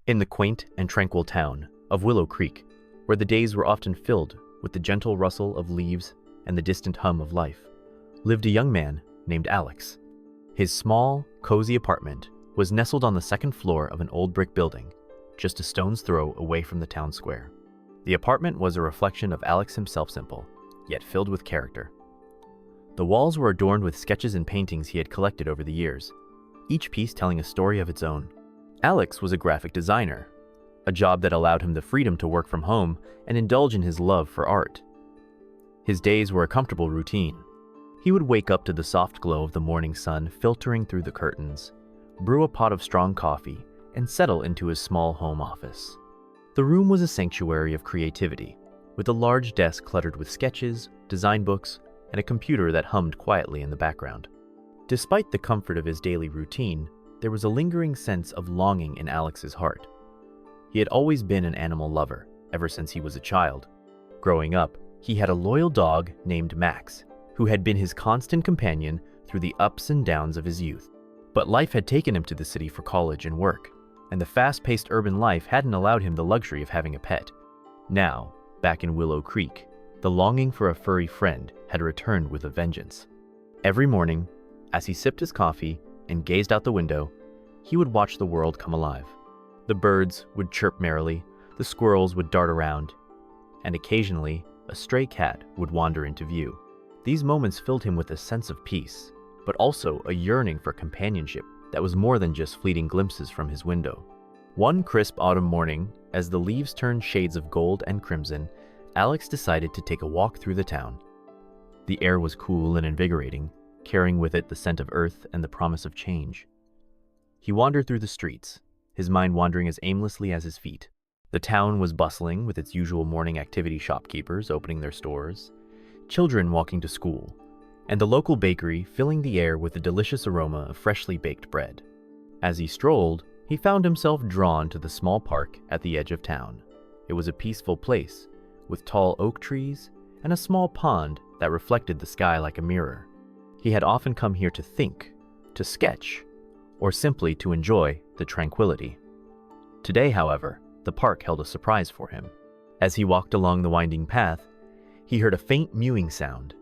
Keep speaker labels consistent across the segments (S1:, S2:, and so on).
S1: In the quaint and tranquil town of Willow Creek, where the days were often filled with the gentle rustle of leaves and the distant hum of life, lived a young man named Alex. His small, cozy apartment was nestled on the second floor of an old brick building, just a stone's throw away from the town square. The apartment was a reflection of Alex himself, simple, yet filled with character. The walls were adorned with sketches and paintings he had collected over the years, each piece telling a story of its own. Alex was a graphic designer, a job that allowed him the freedom to work from home and indulge in his love for art. His days were a comfortable routine. He would wake up to the soft glow of the morning sun filtering through the curtains, brew a pot of strong coffee, and settle into his small home office. The room was a sanctuary of creativity, with a large desk cluttered with sketches, design books, and a computer that hummed quietly in the background. Despite the comfort of his daily routine, there was a lingering sense of longing in Alex's heart. He had always been an animal lover, ever since he was a child. Growing up, he had a loyal dog named Max, who had been his constant companion through the ups and downs of his youth. But life had taken him to the city for college and work, and the fast-paced urban life hadn't allowed him the luxury of having a pet. Now, back in Willow Creek, the longing for a furry friend had returned with a vengeance. Every morning, as he sipped his coffee and gazed out the window, he would watch the world come alive. The birds would chirp merrily, the squirrels would dart around, and occasionally, a stray cat would wander into view. These moments filled him with a sense of peace, but also a yearning for companionship that was more than just fleeting glimpses from his window. One crisp autumn morning, as the leaves turned shades of gold and crimson, Alex decided to take a walk through the town. The air was cool and invigorating, carrying with it the scent of earth and the promise of change. He wandered through the streets, his mind wandering as aimlessly as his feet. The town was bustling with its usual morning activity, shopkeepers opening their stores, children walking to school, and the local bakery filling the air with the delicious aroma of freshly baked bread. As he strolled, he found himself drawn to the small park at the edge of town. It was a peaceful place, with tall oak trees and a small pond that reflected the sky like a mirror. He had often come here to think, to sketch, or simply to enjoy the tranquility. Today, however, the park held a surprise for him. As he walked along the winding path, he heard a faint mewing sound.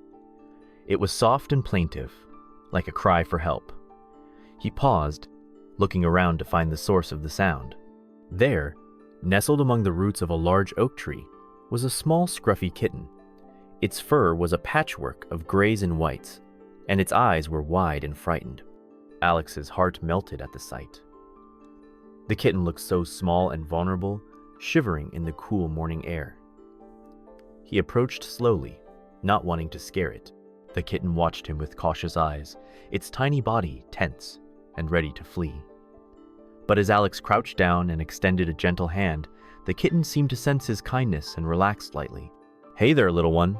S1: It was soft and plaintive, like a cry for help. He paused, looking around to find the source of the sound. There, nestled among the roots of a large oak tree, was a small scruffy kitten. Its fur was a patchwork of grays and whites, and its eyes were wide and frightened. Alex's heart melted at the sight. The kitten looked so small and vulnerable, shivering in the cool morning air. He approached slowly, not wanting to scare it. The kitten watched him with cautious eyes, its tiny body tense and ready to flee. But as Alex crouched down and extended a gentle hand, the kitten seemed to sense his kindness and relaxed slightly. "Hey there, little one,"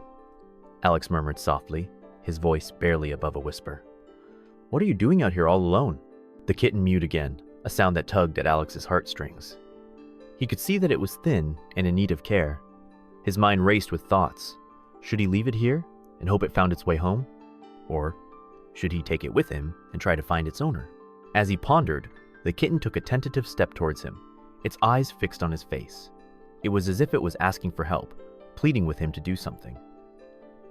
S1: Alex murmured softly, his voice barely above a whisper. "What are you doing out here all alone?" The kitten mewed again, a sound that tugged at Alex's heartstrings. He could see that it was thin and in need of care. His mind raced with thoughts. Should he leave it here and hope it found its way home? Or should he take it with him and try to find its owner? As he pondered, the kitten took a tentative step towards him, its eyes fixed on his face. It was as if it was asking for help, pleading with him to do something.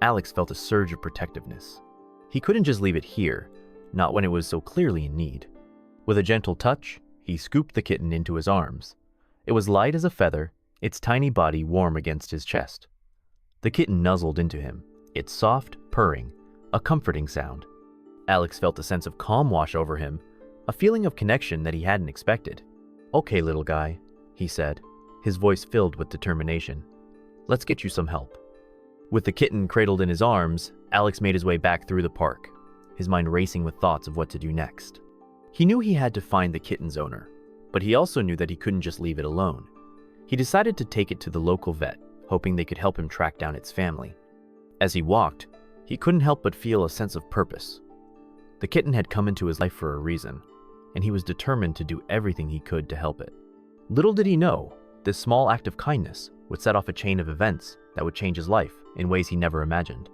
S1: Alex felt a surge of protectiveness. He couldn't just leave it here, not when it was so clearly in need. With a gentle touch, he scooped the kitten into his arms. It was light as a feather, its tiny body warm against his chest. The kitten nuzzled into him, its soft purring, a comforting sound. Alex felt a sense of calm wash over him, a feeling of connection that he hadn't expected. "Okay, little guy," he said, his voice filled with determination. "Let's get you some help." With the kitten cradled in his arms, Alex made his way back through the park, his mind racing with thoughts of what to do next. He knew he had to find the kitten's owner, but he also knew that he couldn't just leave it alone. He decided to take it to the local vet, hoping they could help him track down its family. As he walked, he couldn't help but feel a sense of purpose. The kitten had come into his life for a reason, and he was determined to do everything he could to help it. Little did he know, this small act of kindness would set off a chain of events that would change his life in ways he never imagined.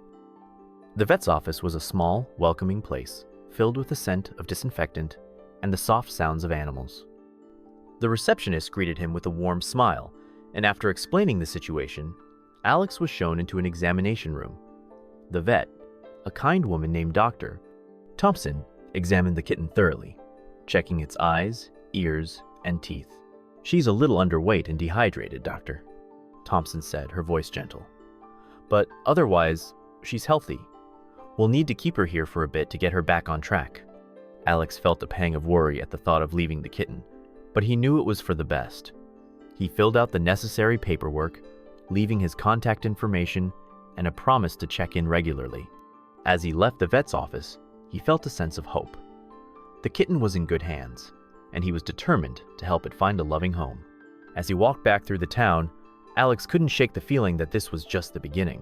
S1: The vet's office was a small, welcoming place, filled with the scent of disinfectant and the soft sounds of animals. The receptionist greeted him with a warm smile, and after explaining the situation, Alex was shown into an examination room. The vet, a kind woman named Dr. Thompson, examined the kitten thoroughly, checking its eyes, ears, and teeth. "She's a little underweight and dehydrated, Doctor," Thompson said, her voice gentle. "But otherwise, she's healthy. We'll need to keep her here for a bit to get her back on track." Alex felt a pang of worry at the thought of leaving the kitten, but he knew it was for the best. He filled out the necessary paperwork, leaving his contact information and a promise to check in regularly. As he left the vet's office, he felt a sense of hope. The kitten was in good hands, and he was determined to help it find a loving home. As he walked back through the town, Alex couldn't shake the feeling that this was just the beginning.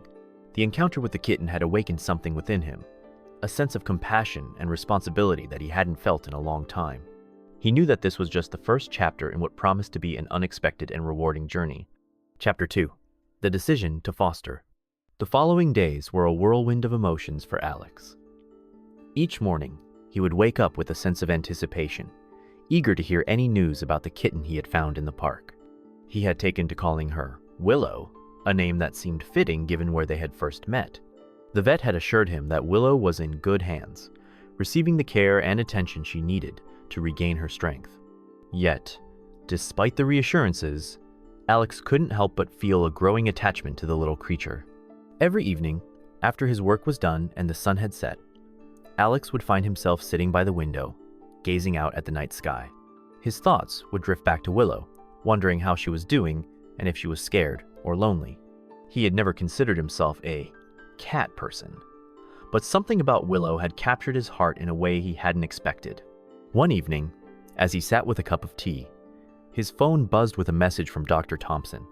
S1: The encounter with the kitten had awakened something within him, a sense of compassion and responsibility that he hadn't felt in a long time. He knew that this was just the first chapter in what promised to be an unexpected and rewarding journey. Chapter 2. The Decision to Foster. The following days were a whirlwind of emotions for Alex. Each morning, he would wake up with a sense of anticipation, eager to hear any news about the kitten he had found in the park. He had taken to calling her Willow, a name that seemed fitting given where they had first met. The vet had assured him that Willow was in good hands, receiving the care and attention she needed to regain her strength. Yet, despite the reassurances, Alex couldn't help but feel a growing attachment to the little creature. Every evening, after his work was done and the sun had set, Alex would find himself sitting by the window, gazing out at the night sky. His thoughts would drift back to Willow, wondering how she was doing and if she was scared or lonely. He had never considered himself a cat person, but something about Willow had captured his heart in a way he hadn't expected. One evening, as he sat with a cup of tea, his phone buzzed with a message from Dr. Thompson.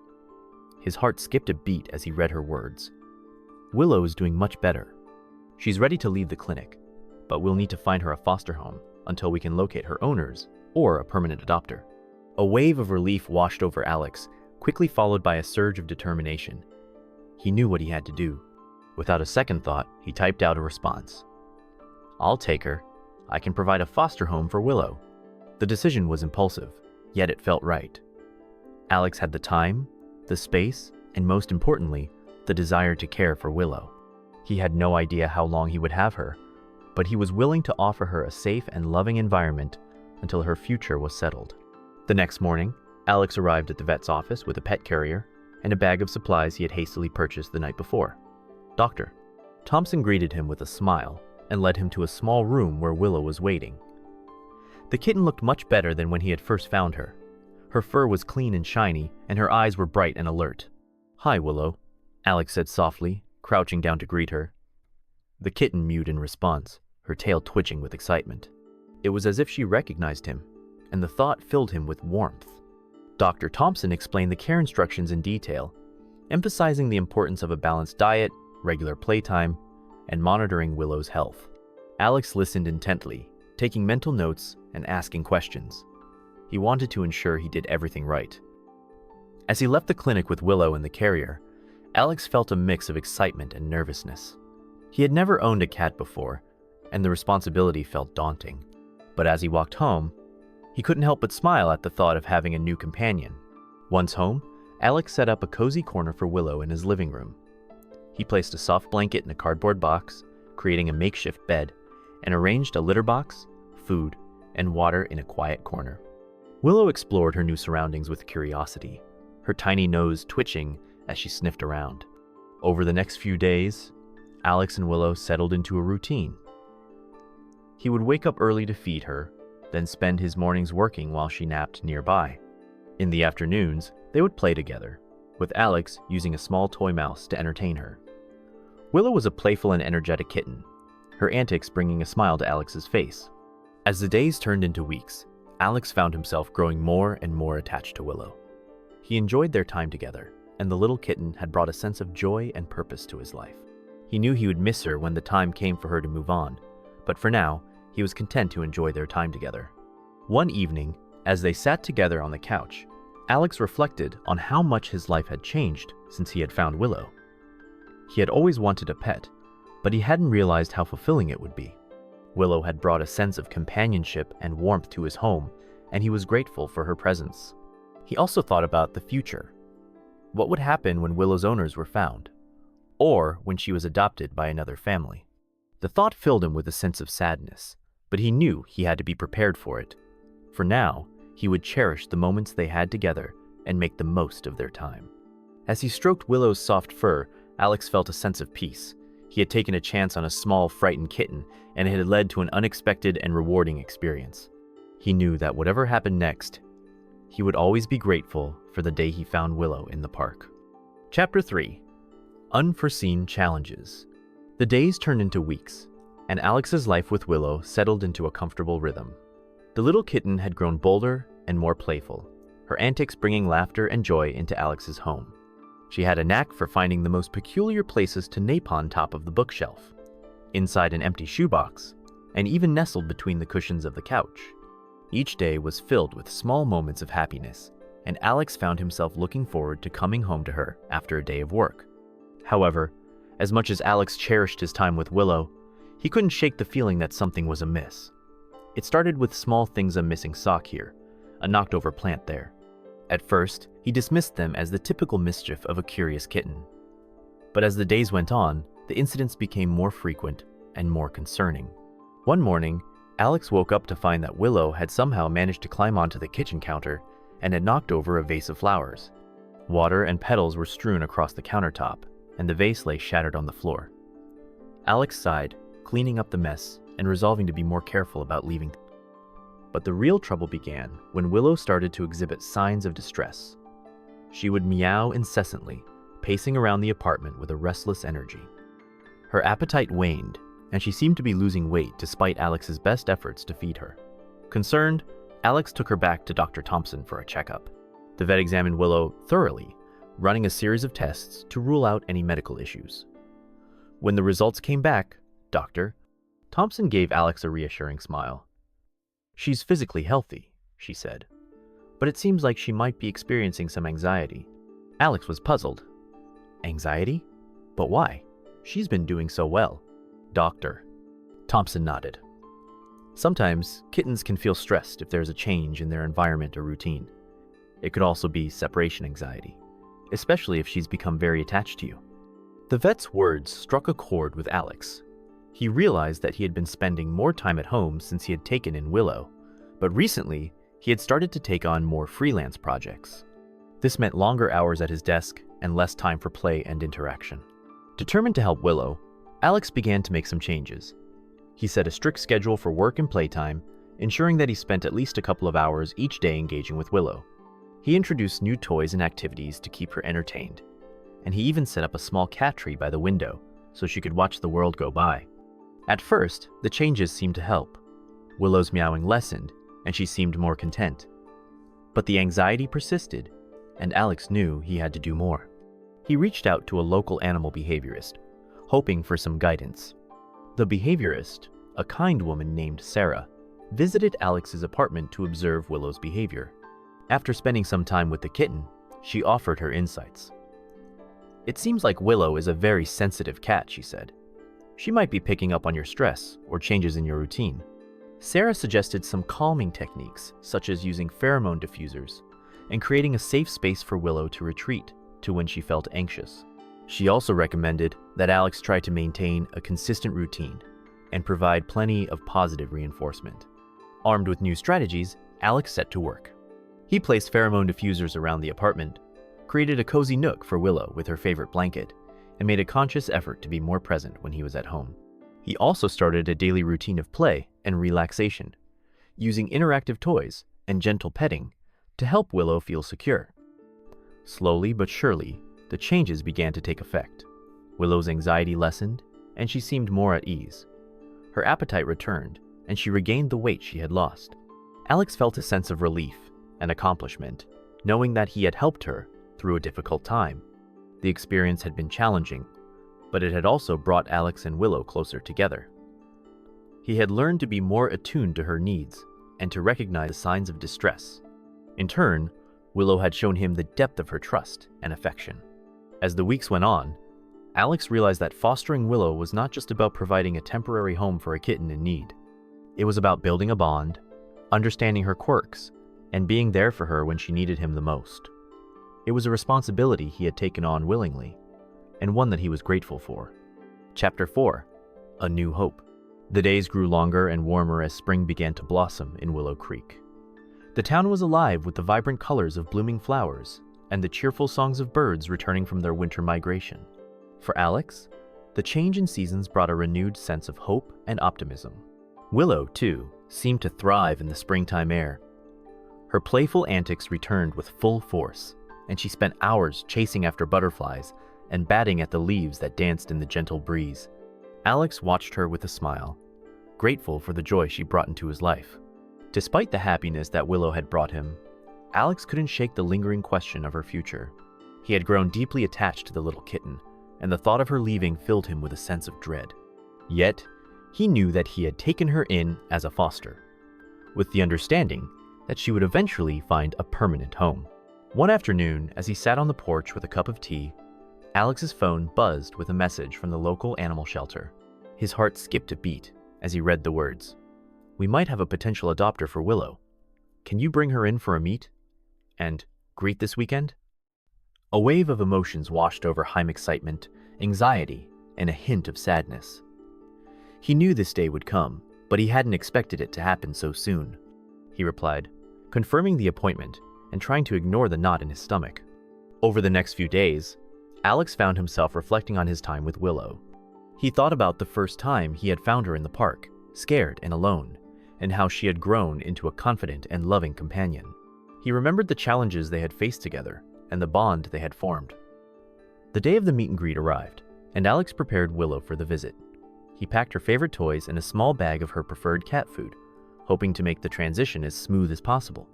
S1: His heart skipped a beat as he read her words. "Willow is doing much better. She's ready to leave the clinic, but we'll need to find her a foster home until we can locate her owners or a permanent adopter." A wave of relief washed over Alex, quickly followed by a surge of determination. He knew what he had to do. Without a second thought, he typed out a response. "I'll take her. I can provide a foster home for Willow." The decision was impulsive, yet it felt right. Alex had the time, the space, and most importantly, the desire to care for Willow. He had no idea how long he would have her, but he was willing to offer her a safe and loving environment until her future was settled. The next morning, Alex arrived at the vet's office with a pet carrier and a bag of supplies he had hastily purchased the night before. Dr. Thompson greeted him with a smile and led him to a small room where Willow was waiting. The kitten looked much better than when he had first found her. Her fur was clean and shiny, and her eyes were bright and alert. "Hi, Willow," Alex said softly, crouching down to greet her. The kitten mewed in response, her tail twitching with excitement. It was as if she recognized him, and the thought filled him with warmth. Dr. Thompson explained the care instructions in detail, emphasizing the importance of a balanced diet, regular playtime, and monitoring Willow's health. Alex listened intently, taking mental notes and asking questions. He wanted to ensure he did everything right. As he left the clinic with Willow and the carrier, Alex felt a mix of excitement and nervousness. He had never owned a cat before, and the responsibility felt daunting. But as he walked home, he couldn't help but smile at the thought of having a new companion. Once home, Alex set up a cozy corner for Willow in his living room. He placed a soft blanket in a cardboard box, creating a makeshift bed, and arranged a litter box, food, and water in a quiet corner. Willow explored her new surroundings with curiosity, her tiny nose twitching as she sniffed around. Over the next few days, Alex and Willow settled into a routine. He would wake up early to feed her, then spend his mornings working while she napped nearby. In the afternoons, they would play together, with Alex using a small toy mouse to entertain her. Willow was a playful and energetic kitten, her antics bringing a smile to Alex's face. As the days turned into weeks, Alex found himself growing more and more attached to Willow. He enjoyed their time together, and the little kitten had brought a sense of joy and purpose to his life. He knew he would miss her when the time came for her to move on, but for now, he was content to enjoy their time together. One evening, as they sat together on the couch, Alex reflected on how much his life had changed since he had found Willow. He had always wanted a pet, but he hadn't realized how fulfilling it would be. Willow had brought a sense of companionship and warmth to his home, and he was grateful for her presence. He also thought about the future. What would happen when Willow's owners were found? Or when she was adopted by another family? The thought filled him with a sense of sadness, but he knew he had to be prepared for it. For now, he would cherish the moments they had together and make the most of their time. As he stroked Willow's soft fur, Alex felt a sense of peace. He had taken a chance on a small, frightened kitten, and it had led to an unexpected and rewarding experience. He knew that whatever happened next, he would always be grateful for the day he found Willow in the park. Chapter 3. Unforeseen Challenges. The days turned into weeks, and Alex's life with Willow settled into a comfortable rhythm. The little kitten had grown bolder and more playful, her antics bringing laughter and joy into Alex's home. She had a knack for finding the most peculiar places to nape on top of the bookshelf, inside an empty shoebox, and even nestled between the cushions of the couch. Each day was filled with small moments of happiness, and Alex found himself looking forward to coming home to her after a day of work. However, as much as Alex cherished his time with Willow, he couldn't shake the feeling that something was amiss. It started with small things: a missing sock here, a knocked-over plant there. At first, he dismissed them as the typical mischief of a curious kitten. But as the days went on, the incidents became more frequent and more concerning. One morning, Alex woke up to find that Willow had somehow managed to climb onto the kitchen counter and had knocked over a vase of flowers. Water and petals were strewn across the countertop, and the vase lay shattered on the floor. Alex sighed, cleaning up the mess and resolving to be more careful about leaving. But the real trouble began when Willow started to exhibit signs of distress. She would meow incessantly, pacing around the apartment with a restless energy. Her appetite waned, and she seemed to be losing weight despite Alex's best efforts to feed her. Concerned, Alex took her back to Dr. Thompson for a checkup. The vet examined Willow thoroughly, running a series of tests to rule out any medical issues. When the results came back, Dr. Thompson gave Alex a reassuring smile. "She's physically healthy," she said, "but it seems like she might be experiencing some anxiety." Alex was puzzled. Anxiety? But why? She's been doing so well. Doctor. Thompson nodded. Sometimes, kittens can feel stressed if there's a change in their environment or routine. It could also be separation anxiety, especially if she's become very attached to you. The vet's words struck a chord with Alex. He realized that he had been spending more time at home since he had taken in Willow, but recently, he had started to take on more freelance projects. This meant longer hours at his desk and less time for play and interaction. Determined to help Willow, Alex began to make some changes. He set a strict schedule for work and playtime, ensuring that he spent at least a couple of hours each day engaging with Willow. He introduced new toys and activities to keep her entertained, and he even set up a small cat tree by the window so she could watch the world go by. At first, the changes seemed to help. Willow's meowing lessened, and she seemed more content. But the anxiety persisted, and Alex knew he had to do more. He reached out to a local animal behaviorist, hoping for some guidance. The behaviorist, a kind woman named Sarah, visited Alex's apartment to observe Willow's behavior. After spending some time with the kitten, she offered her insights. "It seems like Willow is a very sensitive cat," she said. "She might be picking up on your stress or changes in your routine." Sarah suggested some calming techniques, such as using pheromone diffusers and creating a safe space for Willow to retreat to when she felt anxious. She also recommended that Alex try to maintain a consistent routine and provide plenty of positive reinforcement. Armed with new strategies, Alex set to work. He placed pheromone diffusers around the apartment, created a cozy nook for Willow with her favorite blanket, and made a conscious effort to be more present when he was at home. He also started a daily routine of play and relaxation, using interactive toys and gentle petting to help Willow feel secure. Slowly but surely, the changes began to take effect. Willow's anxiety lessened, and she seemed more at ease. Her appetite returned, and she regained the weight she had lost. Alex felt a sense of relief and accomplishment, knowing that he had helped her through a difficult time. The experience had been challenging, but it had also brought Alex and Willow closer together. He had learned to be more attuned to her needs and to recognize the signs of distress. In turn, Willow had shown him the depth of her trust and affection. As the weeks went on, Alex realized that fostering Willow was not just about providing a temporary home for a kitten in need. It was about building a bond, understanding her quirks, and being there for her when she needed him the most. It was a responsibility he had taken on willingly, and one that he was grateful for. Chapter 4. A New Hope. The days grew longer and warmer as spring began to blossom in Willow Creek. The town was alive with the vibrant colors of blooming flowers and the cheerful songs of birds returning from their winter migration. For Alex, the change in seasons brought a renewed sense of hope and optimism. Willow, too, seemed to thrive in the springtime air. Her playful antics returned with full force, and she spent hours chasing after butterflies and batting at the leaves that danced in the gentle breeze. Alex watched her with a smile, grateful for the joy she brought into his life. Despite the happiness that Willow had brought him, Alex couldn't shake the lingering question of her future. He had grown deeply attached to the little kitten, and the thought of her leaving filled him with a sense of dread. Yet, he knew that he had taken her in as a foster, with the understanding that she would eventually find a permanent home. One afternoon, as he sat on the porch with a cup of tea, Alex's phone buzzed with a message from the local animal shelter. His heart skipped a beat as he read the words. "We might have a potential adopter for Willow. Can you bring her in for a meet? And greet this weekend?" A wave of emotions washed over Heim's excitement, anxiety, and a hint of sadness. He knew this day would come, but he hadn't expected it to happen so soon. He replied, confirming the appointment and trying to ignore the knot in his stomach. Over the next few days, Alex found himself reflecting on his time with Willow. He thought about the first time he had found her in the park, scared and alone, and how she had grown into a confident and loving companion. He remembered the challenges they had faced together and the bond they had formed. The day of the meet and greet arrived, and Alex prepared Willow for the visit. He packed her favorite toys and a small bag of her preferred cat food, hoping to make the transition as smooth as possible.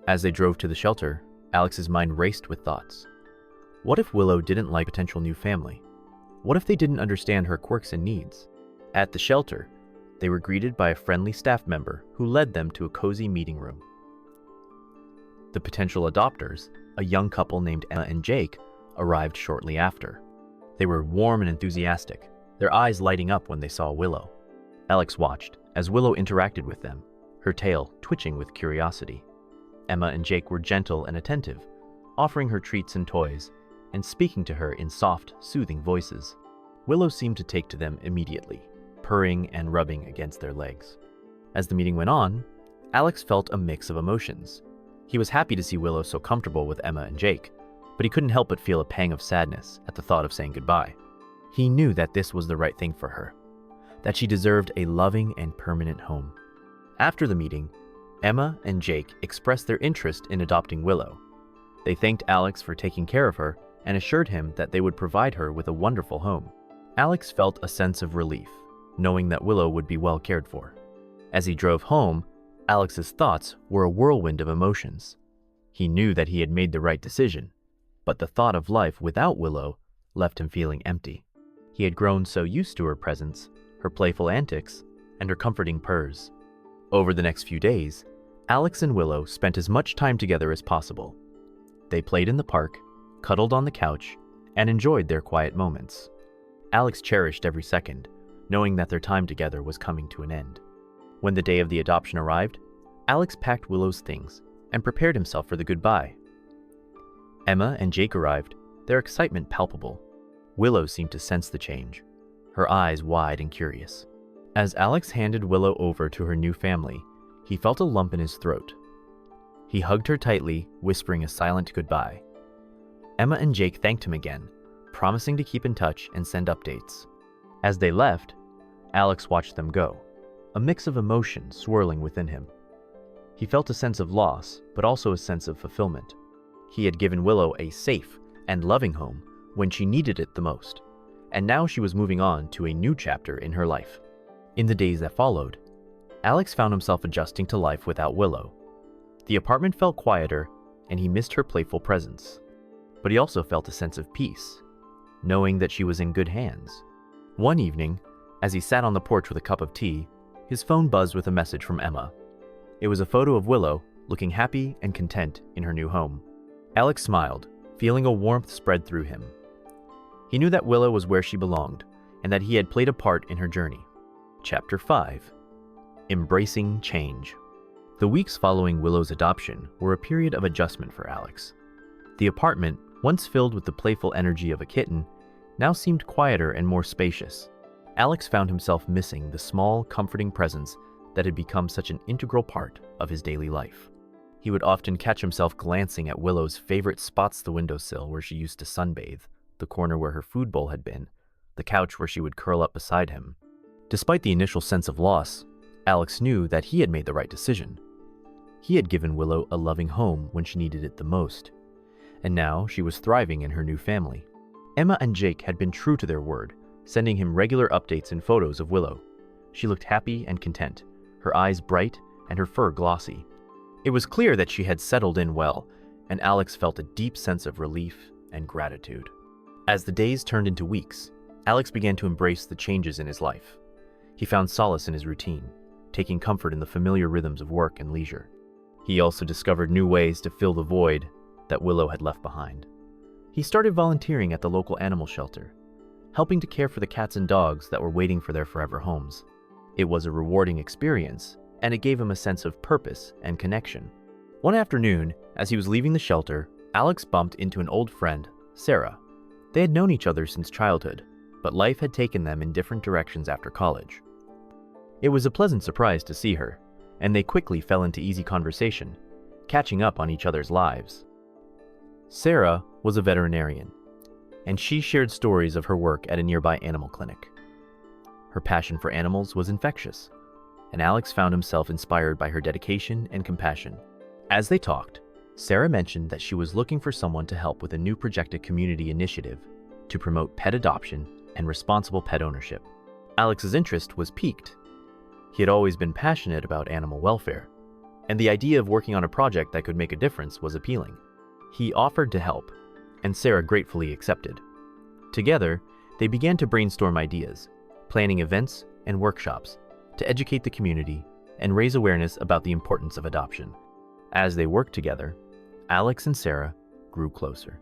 S1: As they drove to the shelter, Alex's mind raced with thoughts. What if Willow didn't like a potential new family? What if they didn't understand her quirks and needs? At the shelter, they were greeted by a friendly staff member who led them to a cozy meeting room. The potential adopters, a young couple named Emma and Jake, arrived shortly after. They were warm and enthusiastic, their eyes lighting up when they saw Willow. Alex watched as Willow interacted with them, her tail twitching with curiosity. Emma and Jake were gentle and attentive, offering her treats and toys, and speaking to her in soft, soothing voices. Willow seemed to take to them immediately, purring and rubbing against their legs. As the meeting went on, Alex felt a mix of emotions. He was happy to see Willow so comfortable with Emma and Jake, but he couldn't help but feel a pang of sadness at the thought of saying goodbye. He knew that this was the right thing for her, that she deserved a loving and permanent home. After the meeting, Emma and Jake expressed their interest in adopting Willow. They thanked Alex for taking care of her and assured him that they would provide her with a wonderful home. Alex felt a sense of relief, knowing that Willow would be well cared for. As he drove home, Alex's thoughts were a whirlwind of emotions. He knew that he had made the right decision, but the thought of life without Willow left him feeling empty. He had grown so used to her presence, her playful antics, and her comforting purrs. Over the next few days, Alex and Willow spent as much time together as possible. They played in the park, cuddled on the couch, and enjoyed their quiet moments. Alex cherished every second, knowing that their time together was coming to an end. When the day of the adoption arrived, Alex packed Willow's things and prepared himself for the goodbye. Emma and Jake arrived, their excitement palpable. Willow seemed to sense the change, her eyes wide and curious. As Alex handed Willow over to her new family, he felt a lump in his throat. He hugged her tightly, whispering a silent goodbye. Emma and Jake thanked him again, promising to keep in touch and send updates. As they left, Alex watched them go, a mix of emotions swirling within him. He felt a sense of loss, but also a sense of fulfillment. He had given Willow a safe and loving home when she needed it the most, and now she was moving on to a new chapter in her life. In the days that followed, Alex found himself adjusting to life without Willow. The apartment felt quieter, and he missed her playful presence. But he also felt a sense of peace, knowing that she was in good hands. One evening, as he sat on the porch with a cup of tea, his phone buzzed with a message from Emma. It was a photo of Willow, looking happy and content in her new home. Alex smiled, feeling a warmth spread through him. He knew that Willow was where she belonged, and that he had played a part in her journey. Chapter 5. Embracing Change. The weeks following Willow's adoption were a period of adjustment for Alex. The apartment, once filled with the playful energy of a kitten, now seemed quieter and more spacious. Alex found himself missing the small, comforting presence that had become such an integral part of his daily life. He would often catch himself glancing at Willow's favorite spots: the windowsill where she used to sunbathe, the corner where her food bowl had been, the couch where she would curl up beside him. Despite the initial sense of loss, Alex knew that he had made the right decision. He had given Willow a loving home when she needed it the most, and now she was thriving in her new family. Emma and Jake had been true to their word, sending him regular updates and photos of Willow. She looked happy and content, her eyes bright and her fur glossy. It was clear that she had settled in well, and Alex felt a deep sense of relief and gratitude. As the days turned into weeks, Alex began to embrace the changes in his life. He found solace in his routine, taking comfort in the familiar rhythms of work and leisure. He also discovered new ways to fill the void that Willow had left behind. He started volunteering at the local animal shelter, helping to care for the cats and dogs that were waiting for their forever homes. It was a rewarding experience, and it gave him a sense of purpose and connection. One afternoon, as he was leaving the shelter, Alex bumped into an old friend, Sarah. They had known each other since childhood, but life had taken them in different directions after college. It was a pleasant surprise to see her, and they quickly fell into easy conversation, catching up on each other's lives. Sarah was a veterinarian, and she shared stories of her work at a nearby animal clinic. Her passion for animals was infectious, and Alex found himself inspired by her dedication and compassion. As they talked, Sarah mentioned that she was looking for someone to help with a new projected community initiative to promote pet adoption and responsible pet ownership. Alex's interest was piqued. He had always been passionate about animal welfare, and the idea of working on a project that could make a difference was appealing. He offered to help, and Sarah gratefully accepted. Together, they began to brainstorm ideas, planning events and workshops to educate the community and raise awareness about the importance of adoption. As they worked together, Alex and Sarah grew closer.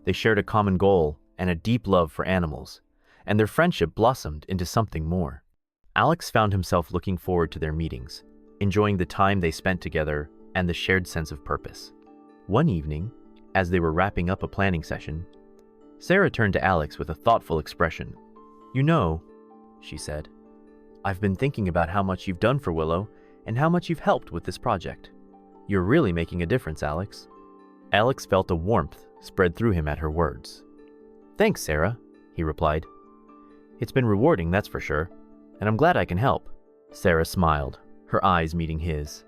S1: They shared a common goal and a deep love for animals, and their friendship blossomed into something more. Alex found himself looking forward to their meetings, enjoying the time they spent together and the shared sense of purpose. One evening, as they were wrapping up a planning session, Sarah turned to Alex with a thoughtful expression. "You know," she said, "I've been thinking about how much you've done for Willow and how much you've helped with this project. You're really making a difference, Alex." Alex felt a warmth spread through him at her words. "Thanks, Sarah," he replied. "It's been rewarding, that's for sure, and I'm glad I can help." Sarah smiled, her eyes meeting his.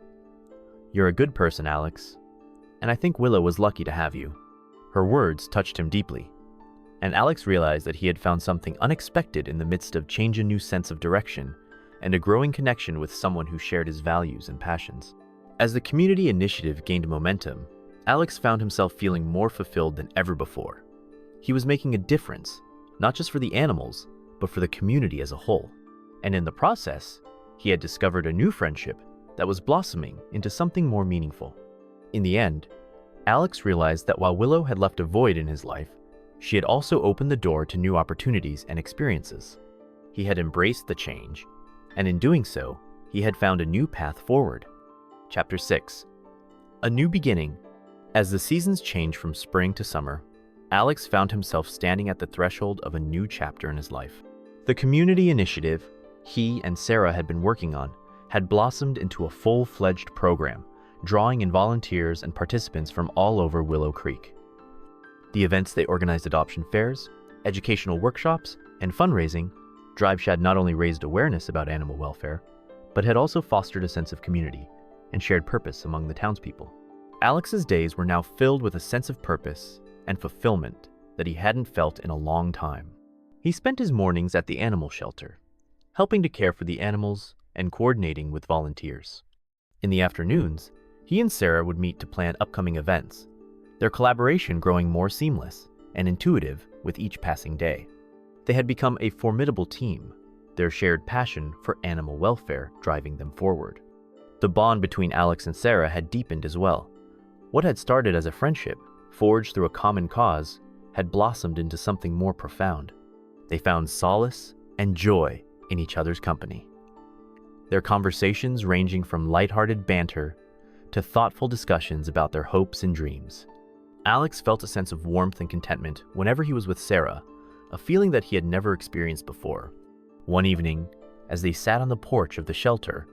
S1: "You're a good person, Alex, and I think Willow was lucky to have you." Her words touched him deeply, and Alex realized that he had found something unexpected in the midst of change, a new sense of direction, and a growing connection with someone who shared his values and passions. As the community initiative gained momentum, Alex found himself feeling more fulfilled than ever before. He was making a difference, not just for the animals, but for the community as a whole. And in the process, he had discovered a new friendship that was blossoming into something more meaningful. In the end, Alex realized that while Willow had left a void in his life, she had also opened the door to new opportunities and experiences. He had embraced the change, and in doing so, he had found a new path forward. Chapter 6. A New Beginning. As the seasons changed from spring to summer, Alex found himself standing at the threshold of a new chapter in his life. The community initiative he and Sarah had been working on had blossomed into a full-fledged program, drawing in volunteers and participants from all over Willow Creek. The events they organized, adoption fairs, educational workshops, and fundraising drives had not only raised awareness about animal welfare, but had also fostered a sense of community and shared purpose among the townspeople. Alex's days were now filled with a sense of purpose and fulfillment that he hadn't felt in a long time. He spent his mornings at the animal shelter, helping to care for the animals and coordinating with volunteers. In the afternoons, he and Sarah would meet to plan upcoming events, their collaboration growing more seamless and intuitive with each passing day. They had become a formidable team, their shared passion for animal welfare driving them forward. The bond between Alex and Sarah had deepened as well. What had started as a friendship, forged through a common cause, had blossomed into something more profound. They found solace and joy in each other's company. their conversations ranging from lighthearted banter to thoughtful discussions about their hopes and dreams. Alex felt a sense of warmth and contentment whenever he was with Sarah, a feeling that he had never experienced before. One evening, as they sat on the porch of the shelter,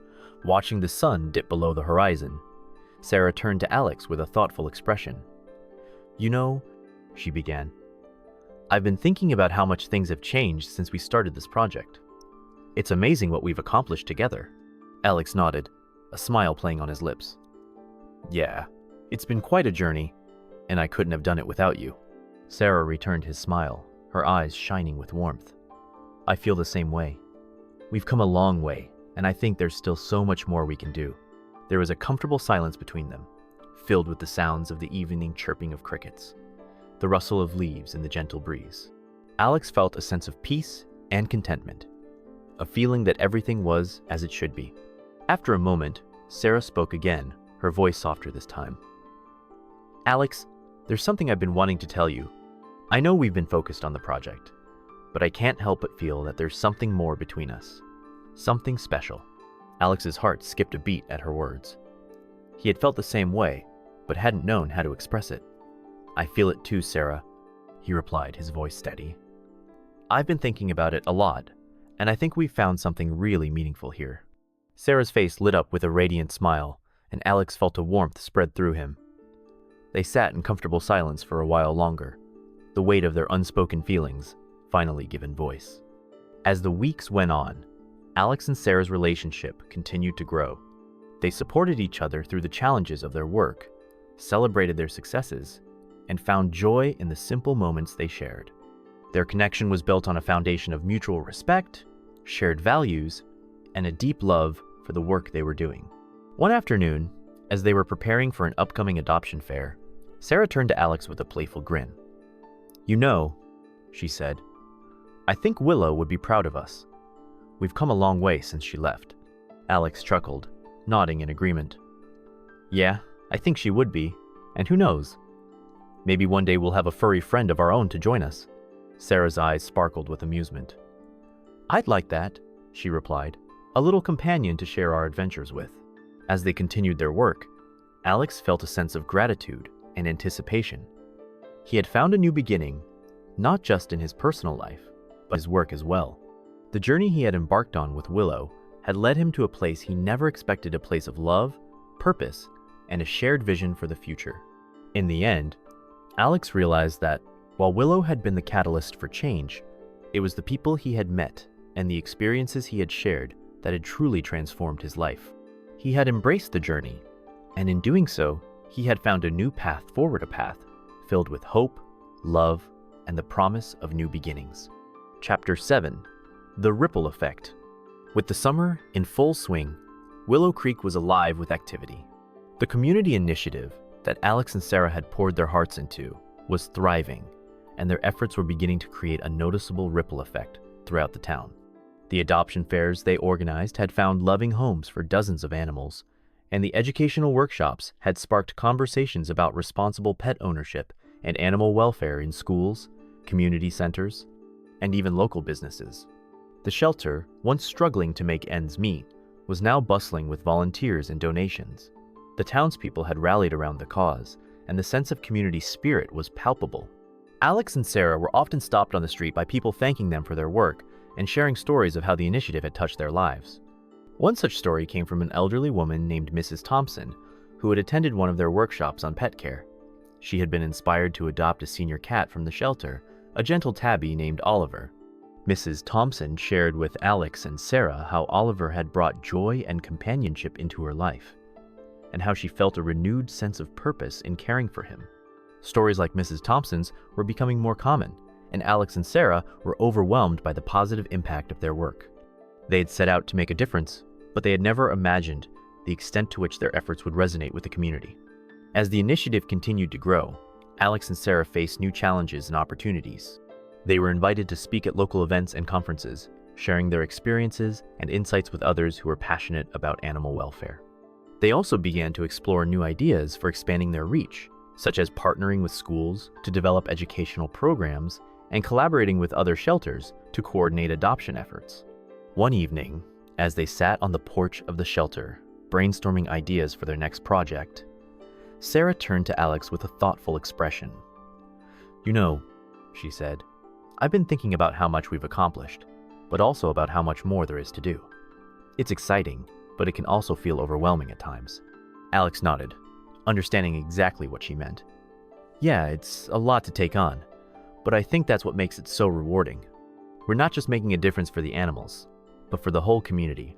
S1: watching the sun dip below the horizon, Sarah turned to Alex with a thoughtful expression. "You know," she began, "I've been thinking about how much things have changed since we started this project. It's amazing what we've accomplished together." Alex nodded, a smile playing on his lips. "Yeah, it's been quite a journey, and I couldn't have done it without you." Sarah returned his smile, her eyes shining with warmth. "I feel the same way. We've come a long way, and I think there's still so much more we can do." There was a comfortable silence between them, filled with the sounds of the evening chirping of crickets, the rustle of leaves in the gentle breeze. Alex felt a sense of peace and contentment, a feeling that everything was as it should be. After a moment, Sarah spoke again, her voice softer this time. "Alex, there's something I've been wanting to tell you. I know we've been focused on the project, but I can't help but feel that there's something more between us. Something special." Alex's heart skipped a beat at her words. He had felt the same way, but hadn't known how to express it. "I feel it too, Sarah," he replied, his voice steady. "I've been thinking about it a lot, and I think we've found something really meaningful here." Sarah's face lit up with a radiant smile, and Alex felt a warmth spread through him. They sat in comfortable silence for a while longer, the weight of their unspoken feelings finally given voice. As the weeks went on, Alex and Sarah's relationship continued to grow. They supported each other through the challenges of their work, celebrated their successes, and found joy in the simple moments they shared. Their connection was built on a foundation of mutual respect, shared values, and a deep love for the work they were doing. One afternoon, as they were preparing for an upcoming adoption fair, Sarah turned to Alex with a playful grin. "You know," she said, "I think Willow would be proud of us. We've come a long way since she left." Alex chuckled, nodding in agreement. "Yeah, I think she would be, and who knows? Maybe one day we'll have a furry friend of our own to join us." Sarah's eyes sparkled with amusement. "I'd like that," she replied, "a little companion to share our adventures with." As they continued their work, Alex felt a sense of gratitude and anticipation. He had found a new beginning, not just in his personal life, but his work as well. The journey he had embarked on with Willow had led him to a place he never expected, a place of love, purpose, and a shared vision for the future. In the end, Alex realized that, while Willow had been the catalyst for change, it was the people he had met and the experiences he had shared that had truly transformed his life. He had embraced the journey, and in doing so, he had found a new path forward, a path filled with hope, love, and the promise of new beginnings. Chapter 7. The Ripple Effect. With the summer in full swing, Willow Creek was alive with activity. The community initiative that Alex and Sarah had poured their hearts into was thriving, and their efforts were beginning to create a noticeable ripple effect throughout the town. The adoption fairs they organized had found loving homes for dozens of animals, and the educational workshops had sparked conversations about responsible pet ownership and animal welfare in schools, community centers, and even local businesses. The shelter, once struggling to make ends meet, was now bustling with volunteers and donations. The townspeople had rallied around the cause, and the sense of community spirit was palpable. Alex and Sarah were often stopped on the street by people thanking them for their work and sharing stories of how the initiative had touched their lives. One such story came from an elderly woman named Mrs. Thompson, who had attended one of their workshops on pet care. She had been inspired to adopt a senior cat from the shelter, a gentle tabby named Oliver. Mrs. Thompson shared with Alex and Sarah how Oliver had brought joy and companionship into her life, and how she felt a renewed sense of purpose in caring for him. Stories like Mrs. Thompson's were becoming more common, and Alex and Sarah were overwhelmed by the positive impact of their work. They had set out to make a difference, but they had never imagined the extent to which their efforts would resonate with the community. As the initiative continued to grow, Alex and Sarah faced new challenges and opportunities. They were invited to speak at local events and conferences, sharing their experiences and insights with others who were passionate about animal welfare. They also began to explore new ideas for expanding their reach, such as partnering with schools to develop educational programs and collaborating with other shelters to coordinate adoption efforts. One evening, As they sat on the porch of the shelter, brainstorming ideas for their next project, Sarah turned to Alex with a thoughtful expression. "You know," she said, "I've been thinking about how much we've accomplished, but also about how much more there is to do. It's exciting, but it can also feel overwhelming at times." Alex nodded, understanding exactly what she meant. "Yeah, it's a lot to take on, but I think that's what makes it so rewarding. We're not just making a difference for the animals, but for the whole community."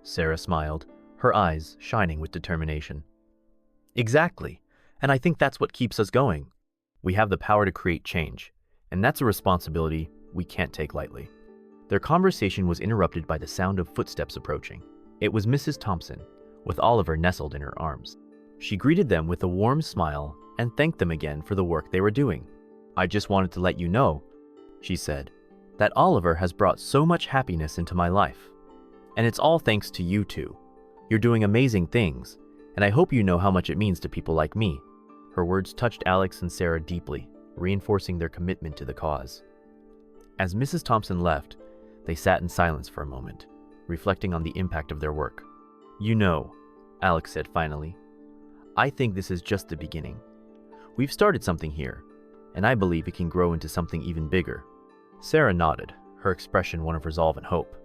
S1: Sarah smiled, her eyes shining with determination. "Exactly, and I think that's what keeps us going. We have the power to create change, and that's a responsibility we can't take lightly." Their conversation was interrupted by the sound of footsteps approaching. It was Mrs. Thompson, with Oliver nestled in her arms. She greeted them with a warm smile and thanked them again for the work they were doing. "I just wanted to let you know," she said, "that Oliver has brought so much happiness into my life. And it's all thanks to you two. You're doing amazing things, and I hope you know how much it means to people like me." Her words touched Alex and Sarah deeply, reinforcing their commitment to the cause. As Mrs. Thompson left, they sat in silence for a moment, reflecting on the impact of their work. "You know," Alex said finally, "I think this is just the beginning. We've started something here, and I believe it can grow into something even bigger." Sarah nodded, her expression one of resolve and hope.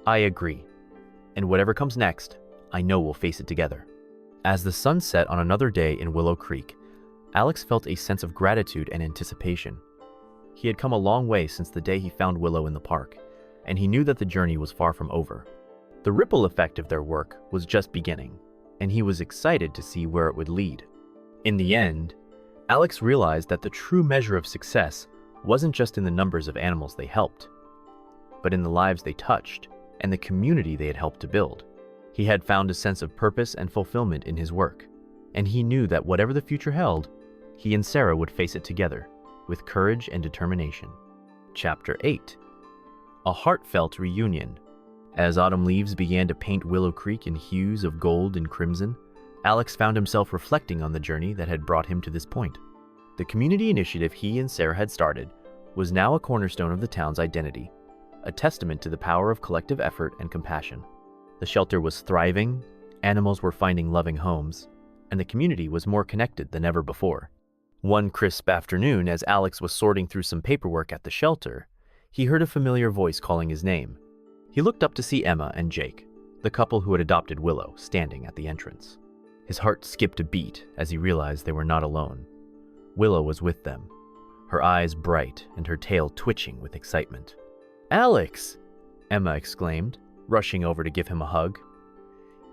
S1: "I agree. And whatever comes next, I know we'll face it together." As the sun set on another day in Willow Creek, Alex felt a sense of gratitude and anticipation. He had come a long way since the day he found Willow in the park, and he knew that the journey was far from over. The ripple effect of their work was just beginning, and he was excited to see where it would lead. In the end, Alex realized that the true measure of success wasn't just in the numbers of animals they helped, but in the lives they touched and the community they had helped to build. He had found a sense of purpose and fulfillment in his work, and he knew that whatever the future held, he and Sarah would face it together, with courage and determination. Chapter 8. A Heartfelt Reunion. As autumn leaves began to paint Willow Creek in hues of gold and crimson, Alex found himself reflecting on the journey that had brought him to this point. The community initiative he and Sarah had started was now a cornerstone of the town's identity, a testament to the power of collective effort and compassion. The shelter was thriving, animals were finding loving homes, and the community was more connected than ever before. One crisp afternoon, as Alex was sorting through some paperwork at the shelter, he heard a familiar voice calling his name. He looked up to see Emma and Jake, the couple who had adopted Willow, standing at the entrance. His heart skipped a beat as he realized they were not alone. Willow was with them, her eyes bright and her tail twitching with excitement. "Alex!" Emma exclaimed, rushing over to give him a hug.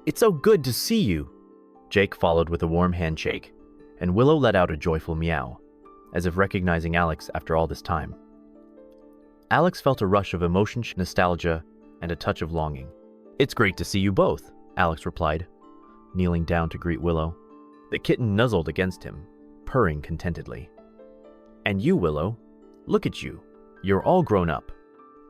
S1: "It's so good to see you!" Jake followed with a warm handshake, and Willow let out a joyful meow, as if recognizing Alex after all this time. Alex felt a rush of emotion, nostalgia, and a touch of longing. "It's great to see you both," Alex replied, kneeling down to greet Willow. The kitten nuzzled against him, purring contentedly. "And you, Willow, look at you. You're all grown up."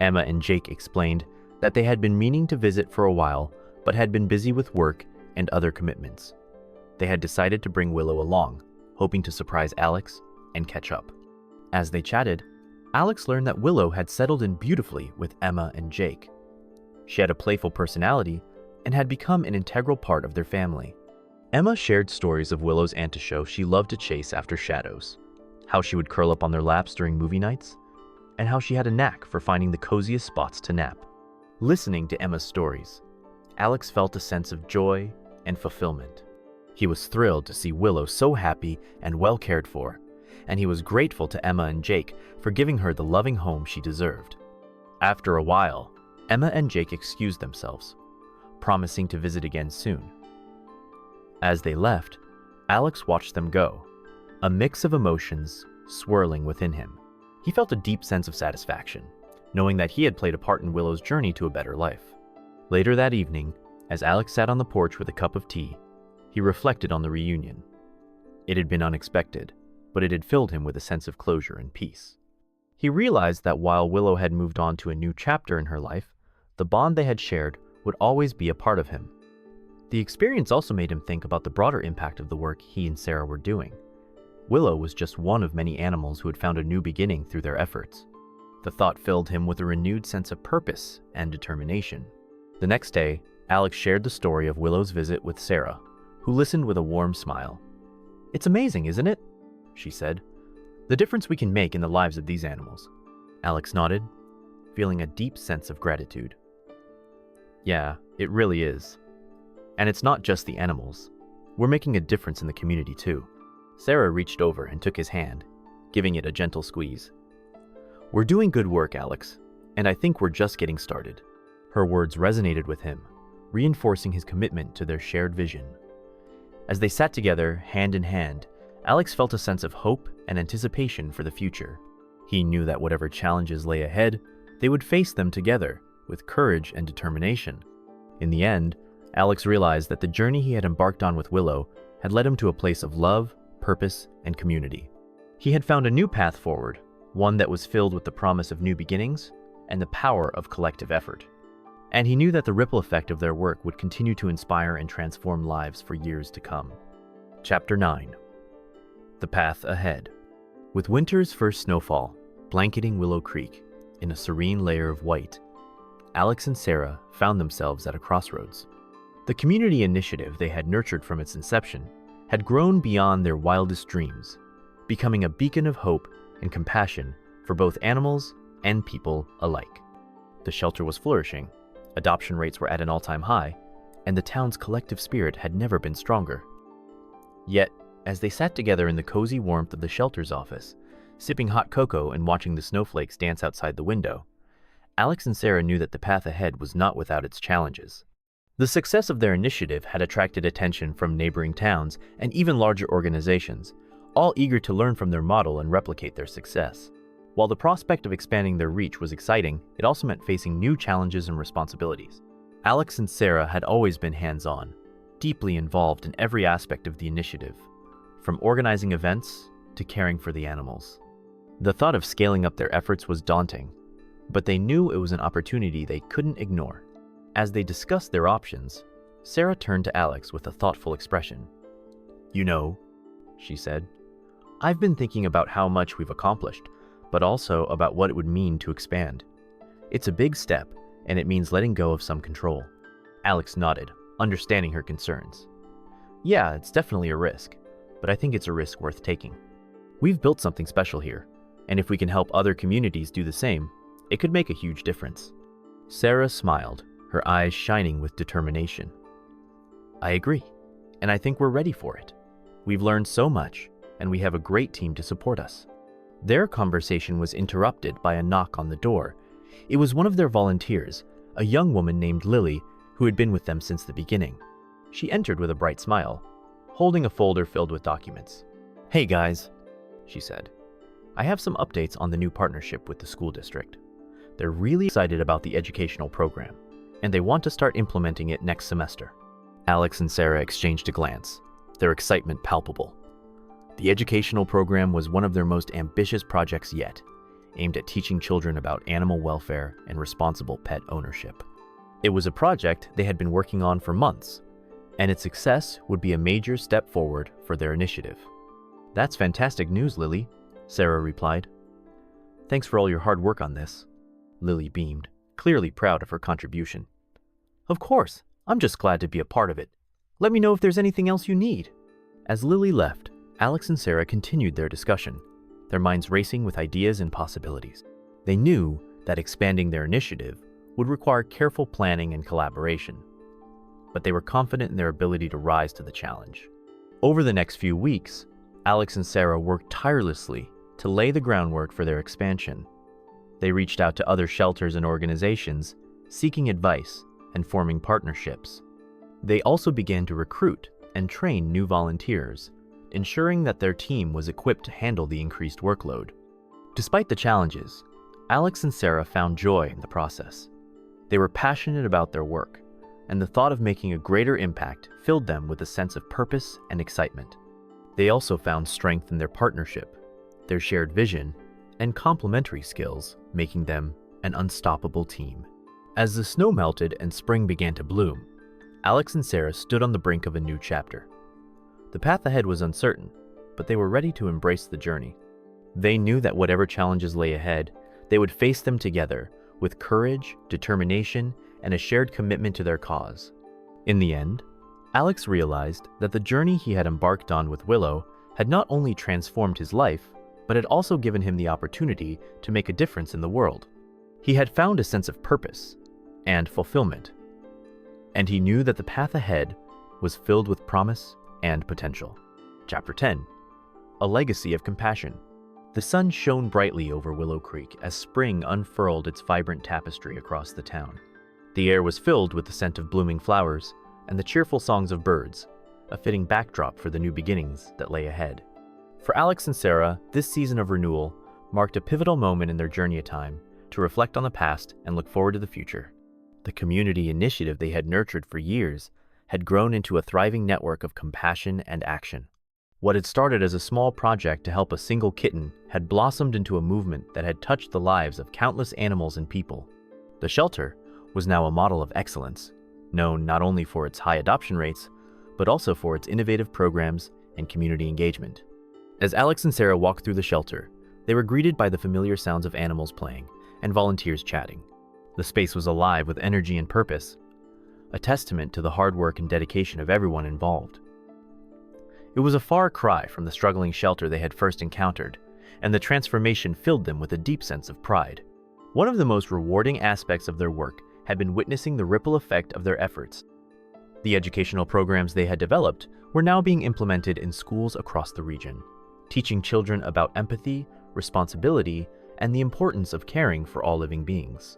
S1: Emma and Jake explained that they had been meaning to visit for a while, but had been busy with work and other commitments. They had decided to bring Willow along, hoping to surprise Alex and catch up. As they chatted, Alex learned that Willow had settled in beautifully with Emma and Jake. She had a playful personality and had become an integral part of their family. Emma shared stories of Willow's anti-show she loved to chase after shadows, how she would curl up on their laps during movie nights, and how she had a knack for finding the coziest spots to nap. Listening to Emma's stories, Alex felt a sense of joy and fulfillment. He was thrilled to see Willow so happy and well cared for, and he was grateful to Emma and Jake for giving her the loving home she deserved. After a while, Emma and Jake excused themselves, promising to visit again soon. As they left, Alex watched them go, a mix of emotions swirling within him. He felt a deep sense of satisfaction, knowing that he had played a part in Willow's journey to a better life. Later that evening, as Alex sat on the porch with a cup of tea, he reflected on the reunion. It had been unexpected, but it had filled him with a sense of closure and peace. He realized that while Willow had moved on to a new chapter in her life, the bond they had shared would always be a part of him. The experience also made him think about the broader impact of the work he and Sarah were doing. Willow was just one of many animals who had found a new beginning through their efforts. The thought filled him with a renewed sense of purpose and determination. The next day, Alex shared the story of Willow's visit with Sarah, who listened with a warm smile. "It's amazing, isn't it?" she said. "The difference we can make in the lives of these animals." Alex nodded, feeling a deep sense of gratitude. "Yeah, it really is. And it's not just the animals. We're making a difference in the community too." Sarah reached over and took his hand, giving it a gentle squeeze. "We're doing good work, Alex, and I think we're just getting started." Her words resonated with him, reinforcing his commitment to their shared vision. As they sat together, hand in hand, Alex felt a sense of hope and anticipation for the future. He knew that whatever challenges lay ahead, they would face them together with courage and determination. In the end, Alex realized that the journey he had embarked on with Willow had led him to a place of love, purpose, and community. He had found a new path forward, one that was filled with the promise of new beginnings and the power of collective effort. And he knew that the ripple effect of their work would continue to inspire and transform lives for years to come. Chapter 9. The Path Ahead. With winter's first snowfall blanketing Willow Creek in a serene layer of white, Alex and Sarah found themselves at a crossroads. The community initiative they had nurtured from its inception had grown beyond their wildest dreams, becoming a beacon of hope and compassion for both animals and people alike. The shelter was flourishing, adoption rates were at an all-time high, and the town's collective spirit had never been stronger. Yet, as they sat together in the cozy warmth of the shelter's office, sipping hot cocoa and watching the snowflakes dance outside the window, Alex and Sarah knew that the path ahead was not without its challenges. The success of their initiative had attracted attention from neighboring towns and even larger organizations, all eager to learn from their model and replicate their success. While the prospect of expanding their reach was exciting, it also meant facing new challenges and responsibilities. Alex and Sarah had always been hands-on, deeply involved in every aspect of the initiative, from organizing events to caring for the animals. The thought of scaling up their efforts was daunting, but they knew it was an opportunity they couldn't ignore. As they discussed their options, Sarah turned to Alex with a thoughtful expression. "You know," she said, "I've been thinking about how much we've accomplished, but also about what it would mean to expand. It's a big step, and it means letting go of some control." Alex nodded, understanding her concerns. "Yeah, it's definitely a risk, but I think it's a risk worth taking. We've built something special here, and if we can help other communities do the same, it could make a huge difference." Sarah smiled, her eyes shining with determination. "I agree, and I think we're ready for it. We've learned so much, and we have a great team to support us." Their conversation was interrupted by a knock on the door. It was one of their volunteers, a young woman named Lily, who had been with them since the beginning. She entered with a bright smile, holding a folder filled with documents. "Hey guys," she said. "I have some updates on the new partnership with the school district. They're really excited about the educational program, and they want to start implementing it next semester." Alex and Sarah exchanged a glance, their excitement palpable. The educational program was one of their most ambitious projects yet, aimed at teaching children about animal welfare and responsible pet ownership. It was a project they had been working on for months, and its success would be a major step forward for their initiative. "That's fantastic news, Lily," Sarah replied. "Thanks for all your hard work on this." Lily beamed, clearly proud of her contribution. "Of course, I'm just glad to be a part of it. Let me know if there's anything else you need." As Lily left, Alex and Sarah continued their discussion, their minds racing with ideas and possibilities. They knew that expanding their initiative would require careful planning and collaboration, but they were confident in their ability to rise to the challenge. Over the next few weeks, Alex and Sarah worked tirelessly to lay the groundwork for their expansion. They reached out to other shelters and organizations, seeking advice and forming partnerships. They also began to recruit and train new volunteers, ensuring that their team was equipped to handle the increased workload. Despite the challenges, Alex and Sarah found joy in the process. They were passionate about their work, and the thought of making a greater impact filled them with a sense of purpose and excitement. They also found strength in their partnership, their shared vision, and complementary skills, making them an unstoppable team. As the snow melted and spring began to bloom, Alex and Sarah stood on the brink of a new chapter. The path ahead was uncertain, but they were ready to embrace the journey. They knew that whatever challenges lay ahead, they would face them together with courage, determination, and a shared commitment to their cause. In the end, Alex realized that the journey he had embarked on with Willow had not only transformed his life, but had also given him the opportunity to make a difference in the world. He had found a sense of purpose and fulfillment, and he knew that the path ahead was filled with promise and potential. Chapter 10. A Legacy of Compassion. The sun shone brightly over Willow Creek as spring unfurled its vibrant tapestry across the town. The air was filled with the scent of blooming flowers and the cheerful songs of birds, a fitting backdrop for the new beginnings that lay ahead. For Alex and Sarah, this season of renewal marked a pivotal moment in their journey of time to reflect on the past and look forward to the future. The community initiative they had nurtured for years had grown into a thriving network of compassion and action. What had started as a small project to help a single kitten had blossomed into a movement that had touched the lives of countless animals and people. The shelter was now a model of excellence, known not only for its high adoption rates, but also for its innovative programs and community engagement. As Alex and Sarah walked through the shelter, they were greeted by the familiar sounds of animals playing and volunteers chatting. The space was alive with energy and purpose, a testament to the hard work and dedication of everyone involved. It was a far cry from the struggling shelter they had first encountered, and the transformation filled them with a deep sense of pride. One of the most rewarding aspects of their work had been witnessing the ripple effect of their efforts. The educational programs they had developed were now being implemented in schools across the region, teaching children about empathy, responsibility, and the importance of caring for all living beings.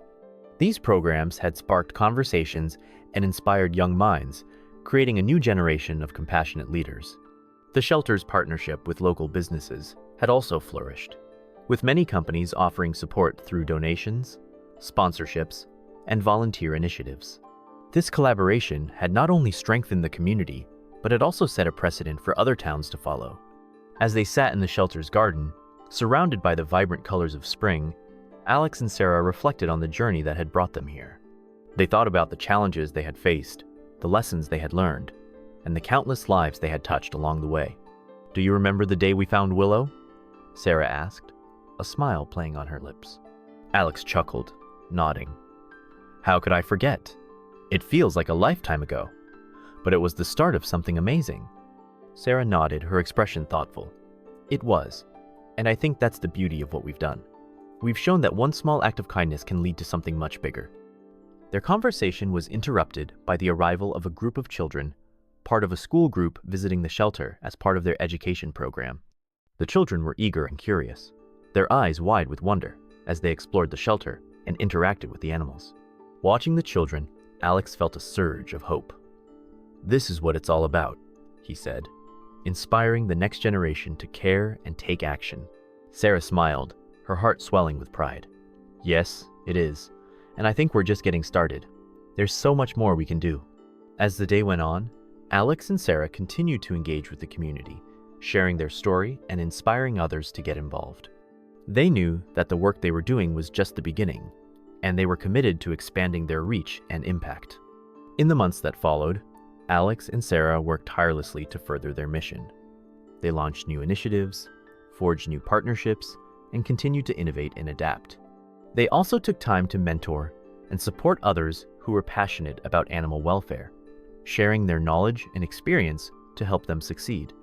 S1: These programs had sparked conversations and inspired young minds, creating a new generation of compassionate leaders. The shelter's partnership with local businesses had also flourished, with many companies offering support through donations, sponsorships, and volunteer initiatives. This collaboration had not only strengthened the community, but it also set a precedent for other towns to follow. As they sat in the shelter's garden, surrounded by the vibrant colors of spring, Alex and Sarah reflected on the journey that had brought them here. They thought about the challenges they had faced, the lessons they had learned, and the countless lives they had touched along the way. "Do you remember the day we found Willow?" Sarah asked, a smile playing on her lips. Alex chuckled, nodding. "How could I forget? It feels like a lifetime ago, but it was the start of something amazing." Sarah nodded, her expression thoughtful. "It was, and I think that's the beauty of what we've done. We've shown that one small act of kindness can lead to something much bigger." Their conversation was interrupted by the arrival of a group of children, part of a school group visiting the shelter as part of their education program. The children were eager and curious, their eyes wide with wonder as they explored the shelter and interacted with the animals. Watching the children, Alex felt a surge of hope. "This is what it's all about," he said, inspiring the next generation to care and take action. Sarah smiled, her heart swelling with pride. "Yes, it is, and I think we're just getting started. There's so much more we can do." As the day went on, Alex and Sarah continued to engage with the community, sharing their story and inspiring others to get involved. They knew that the work they were doing was just the beginning, and they were committed to expanding their reach and impact. In the months that followed, Alex and Sarah worked tirelessly to further their mission. They launched new initiatives, forged new partnerships, and continued to innovate and adapt. They also took time to mentor and support others who were passionate about animal welfare, sharing their knowledge and experience to help them succeed.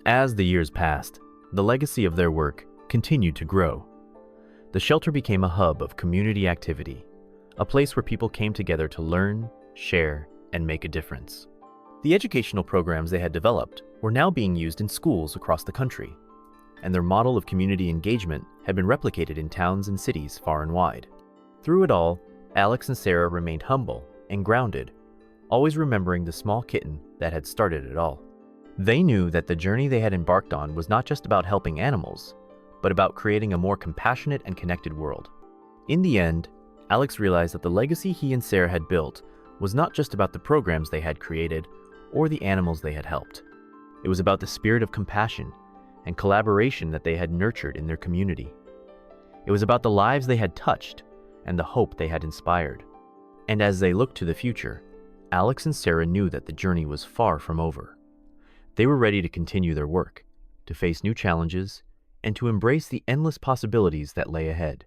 S1: As the years passed, the legacy of their work continued to grow. The shelter became a hub of community activity, a place where people came together to learn, share, and make a difference. The educational programs they had developed were now being used in schools across the country, and their model of community engagement had been replicated in towns and cities far and wide. Through it all, Alex and Sarah remained humble and grounded, always remembering the small kitten that had started it all. They knew that the journey they had embarked on was not just about helping animals, but about creating a more compassionate and connected world. In the end, Alex realized that the legacy he and Sarah had built was not just about the programs they had created or the animals they had helped. It was about the spirit of compassion and collaboration that they had nurtured in their community. It was about the lives they had touched and the hope they had inspired. And as they looked to the future, Alex and Sarah knew that the journey was far from over. They were ready to continue their work, to face new challenges, and to embrace the endless possibilities that lay ahead.